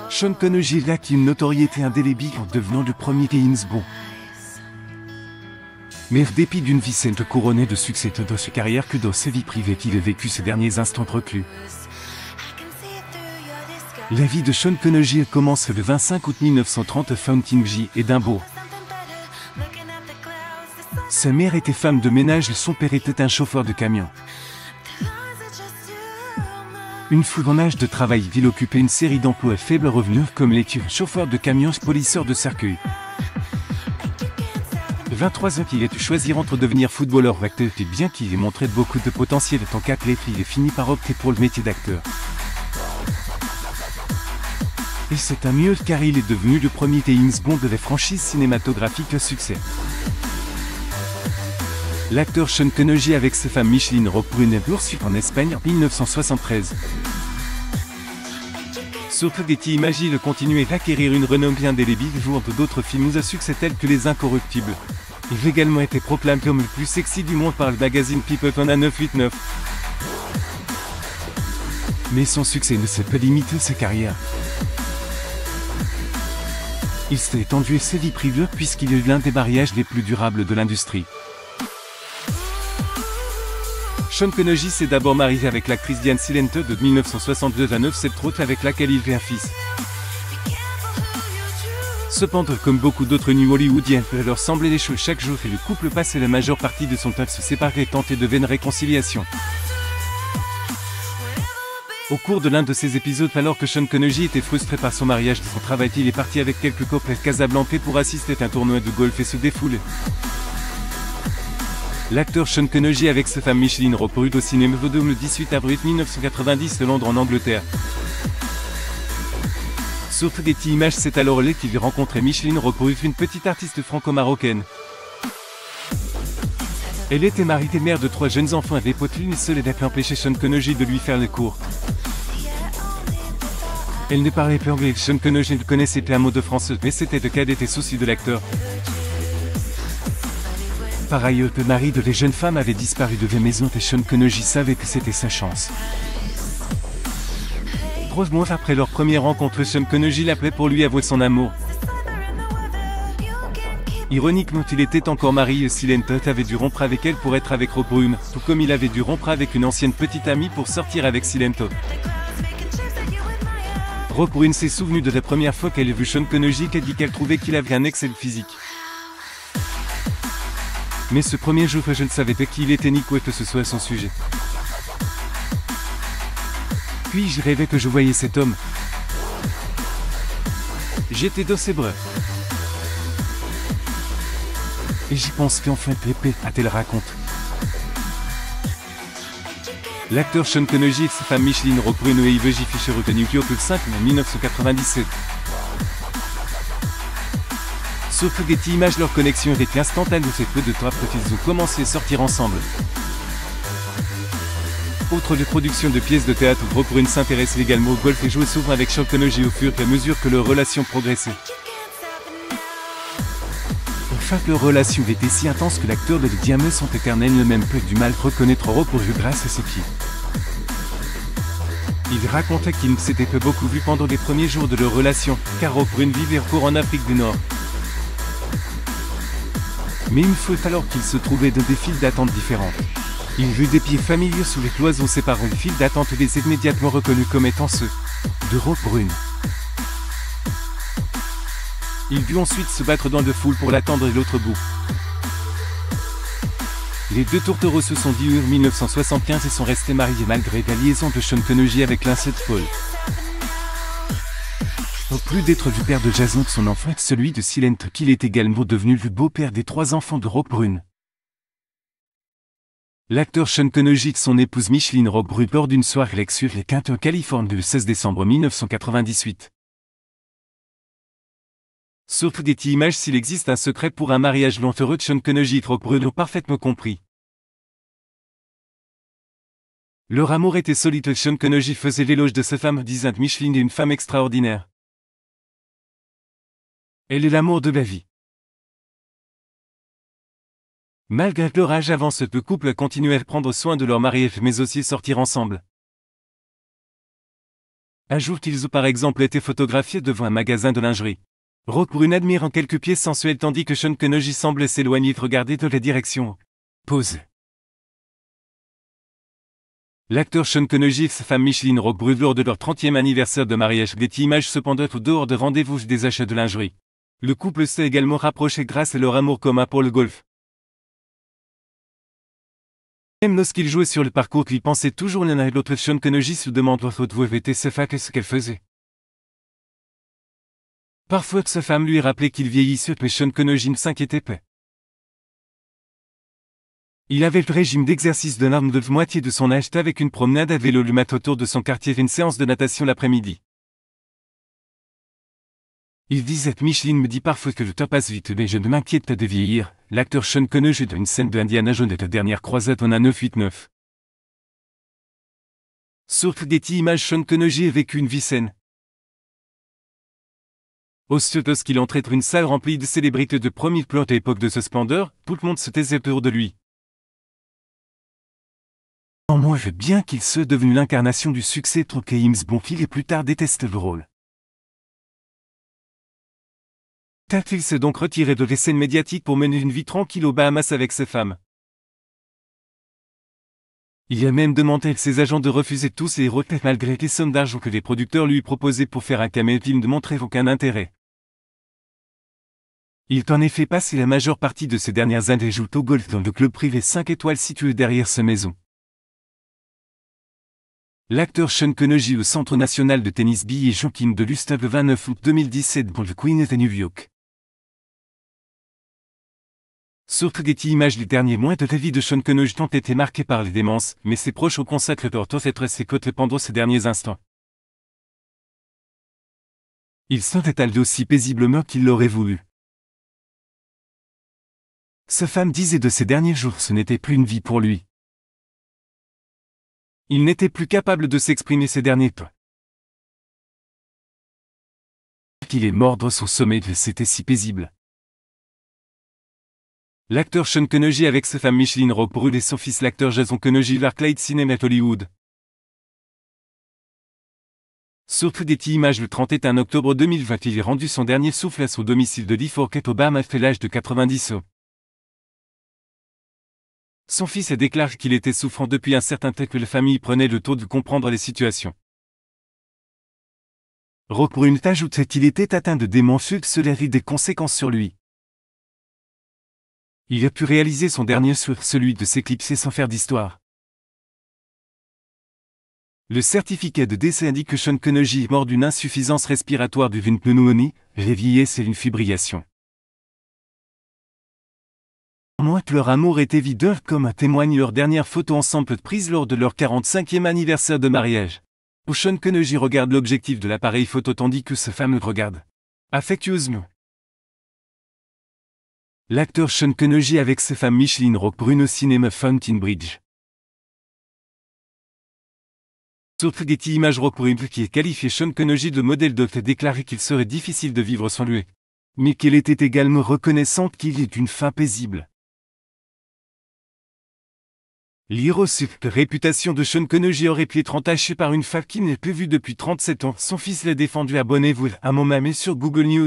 Sean Connery acquit une notoriété indélébile en devenant le premier James Bond. Mais en dépit d'une vie saine couronnée de succès dans sa carrière que dans sa vie privée qu'il a vécu ces derniers instants reclus. La vie de Sean Connery commence le 25 août 1930 à Fountainville, Édimbourg. Sa mère était femme de ménage et son père était un chauffeur de camion. Une fois en âge de travail, il occupait une série d'emplois à faible revenu comme lecture, chauffeur de camion, polisseur de cercueil. 23 ans qu'il a dû choisir entre devenir footballeur ou acteur, et bien qu'il ait montré beaucoup de potentiel en tant qu'athlète, il a fini par opter pour le métier d'acteur. Et c'est un mieux car il est devenu le premier James Bond de la franchise cinématographique à succès. L'acteur Sean Connery avec sa femme Micheline Roquebrune est poursuivi en Espagne en 1973. Surtout Getty Images il continue d'acquérir une renommée indélébile jouant d'autres films à succès tels que Les Incorruptibles. Il a également été proclamé comme le plus sexy du monde par le magazine People en 989. Mais son succès ne s'est pas limité à sa carrière. Il s'est étendu à sa vie privée puisqu'il a eu l'un des mariages les plus durables de l'industrie. Sean Connery s'est d'abord marié avec l'actrice Diane Silente de 1962 à 973 avec laquelle il a un fils. Cependant, comme beaucoup d'autres New Hollywoodiens, leur semblaient les choses chaque jour et le couple passait la majeure partie de son temps à se séparer et tenter de vaines réconciliations. Au cours de l'un de ces épisodes, alors que Sean Connery était frustré par son mariage et son travail, il est parti avec quelques couples à Casablanca pour assister à un tournoi de golf et se défouler. L'acteur Sean Connery avec sa femme Micheline Roquebrune au cinéma le 18 avril 1990 de Londres en Angleterre. Sur Getty Images, c'est alors là qu'il rencontrait Micheline Roquebrune, une petite artiste franco-marocaine. Elle était mariée et mère de 3 jeunes enfants avec Poteline et seule n'a pu empêcher Sean Connery de lui faire le cours. Elle ne parlait pas anglais, Sean Connery ne connaissait pas un mot de français, mais c'était le cas des soucis de l'acteur. Par ailleurs, le mari de les jeunes femmes avait disparu de la maison et Sean Connery savait que c'était sa chance. 3 mois après leur première rencontre, Sean Connery l'appelait pour lui avouer son amour. Ironiquement, il était encore marié et Silente avait dû rompre avec elle pour être avec Roquebrune, tout comme il avait dû rompre avec une ancienne petite amie pour sortir avec Silente. Roquebrune s'est souvenu de la première fois qu'elle a vu Sean Connery et a dit qu'elle trouvait qu'il avait un excellent physique. Mais ce premier jour, je ne savais pas qui il était ni quoi que ce soit à son sujet. Puis je rêvais que je voyais cet homme. J'étais dans ses bras. Et j'y pense qu'enfin pépé, a-t-elle raconte. L'acteur Sean Connery et sa femme Micheline Roquebrune et Yves J. Fisher au New York le 5 mai 1997. Sur Getty Images, leur connexion était instantanée et peu de temps après qu'ils ont commencé à sortir ensemble. Outre les productions de pièces de théâtre, Roquebrune s'intéresse également au golf et joue souvent avec Sean Connery au fur et à mesure que leur relation progressait. Enfin, leur relation était si intense que l'acteur de Les Diamants sont éternels ne même peu du mal reconnaître Roquebrune grâce à ses pieds. Il racontait qu'ils ne s'étaient pas beaucoup vus pendant les premiers jours de leur relation, car Roquebrune vivait encore en Afrique du Nord. Mais une fois alors qu'ils se trouvaient dans des files d'attente différentes. Il vit des pieds familiers sous les cloisons séparant les files d'attente et les immédiatement reconnus comme étant ceux de Roquebrune. Il dut ensuite se battre dans de foule pour l'attendre de l'autre bout. Les deux tourtereaux se sont dit en 1975 et sont restés mariés malgré la liaison de Sean Connery avec Lynette Paul. En plus d'être le père de Jason de son enfant, celui de Silente, qu'il est également devenu le beau-père des 3 enfants de Roquebrune. L'acteur Sean Connery et son épouse Micheline Roquebrune lors d'une soirée lecture les Quintes en Californie le 16 décembre 1998. Sur Getty Images, s'il existe un secret pour un mariage long heureux de Sean Connery et Roquebrune ont parfaitement compris. Leur amour était solide, Sean Connery faisait l'éloge de sa femme disant que Micheline est une femme extraordinaire. Elle est l'amour de ma vie. Malgré leur âge avance, le couple continuait à prendre soin de leur mariage mais aussi sortir ensemble. Ajoute-t-ils ont par exemple été photographiés devant un magasin de lingerie. Rock Brune admirant quelques pièces sensuelles tandis que Sean Connery semble s'éloigner de regarder de la direction. Pause. L'acteur Sean Connery et sa femme Micheline Rock brûlent lors de leur 30e anniversaire de mariage. Getty Images cependant au dehors de rendez-vous des achats de lingerie. Le couple s'est également rapproché grâce à leur amour commun pour le golf. Même lorsqu'ils jouaient sur le parcours qu'ils pensaient toujours l'un à l'autre, Sean Connery se demande votre vous était sa femme qu'est-ce qu'elle faisait. Parfois sa femme lui rappelait qu'il vieillissait mais Sean Connery ne s'inquiétait pas. Il avait le régime d'exercice d'un homme de moitié de son âge avec une promenade à vélo le matin autour de son quartier et une séance de natation l'après-midi. Il disait Micheline me dit parfois que le temps passe vite mais je ne m'inquiète pas de vieillir. L'acteur Sean Connery dans une scène de Indiana Jones et la dernière croisade en a 989. Source Getty Images. Sean Connery a vécu une vie saine. Aussitôt qu'il entrait dans une salle remplie de célébrités de premier plan à l'époque de ce splendeur, tout le monde se taisait autour de lui. Moi je veux bien qu'il soit devenu l'incarnation du succès trop que James Bond et plus tard déteste le rôle. Il s'est donc retiré de la scène médiatique pour mener une vie tranquille aux Bahamas avec ses femmes. Il a même demandé à ses agents de refuser tous ses rôles malgré les sommes d'argent que les producteurs lui proposaient pour faire un caméo ne montraient aucun intérêt. Il est en effet passé la majeure partie de ses dernières années jouer au golf dans le club privé 5 étoiles situé derrière sa maison. L'acteur Sean Connery au Centre national de tennis Billie Jean King de l'Usta le 29 août 2017 pour le Queen of New York. Source Getty Images. Les derniers mois de la vie de Sean Connery ont été marqués par les démences, mais ses proches ont consacré leur temps à ses côtés pendant ces derniers instants. Il s'en est allé aussi paisiblement qu'il l'aurait voulu. Sa femme disait de ces derniers jours ce n'était plus une vie pour lui. Il n'était plus capable de s'exprimer ces derniers temps. Qu'il est mordre son sommeil, c'était si paisible. L'acteur Sean Connery avec sa femme Micheline Rock brûle et son fils l'acteur Jason Connery l'Arclight Cinéma Hollywood. Source Getty Images. Le 31 octobre 2020 il a rendu son dernier souffle à son domicile de Lee Forket au Bahamas à l'âge de 90 ans. Son fils a déclaré qu'il était souffrant depuis un certain temps que la famille prenait le temps de comprendre les situations. Rock Brune ajoute qu'il était atteint de démence et cela a eu des conséquences sur lui. Il a pu réaliser son dernier souhait, celui de s'éclipser sans faire d'histoire. Le certificat de décès indique que Sean Connery est mort d'une insuffisance respiratoire d'une pneumonie, la vieillesse et une fibrillation. Moi que leur amour est évident comme en témoigne leur dernière photo ensemble prise lors de leur 45e anniversaire de mariage. Où Sean Connery regarde l'objectif de l'appareil photo tandis que sa femme le regarde affectueusement. L'acteur Sean Connery avec sa femme Micheline Rock brune au cinéma Fountain Bridge. Source Getty Images. Rock Brune qui est qualifié Sean Connery de modèle de fait déclaré qu'il serait difficile de vivre sans lui. Mais qu'elle était également reconnaissante qu'il est une femme paisible. L'héros la réputation de Sean Connery aurait pu être entachée par une femme qui n'est plus vue depuis 37 ans. Son fils l'a défendu. Abonnez-vous à mon mamé sur Google News.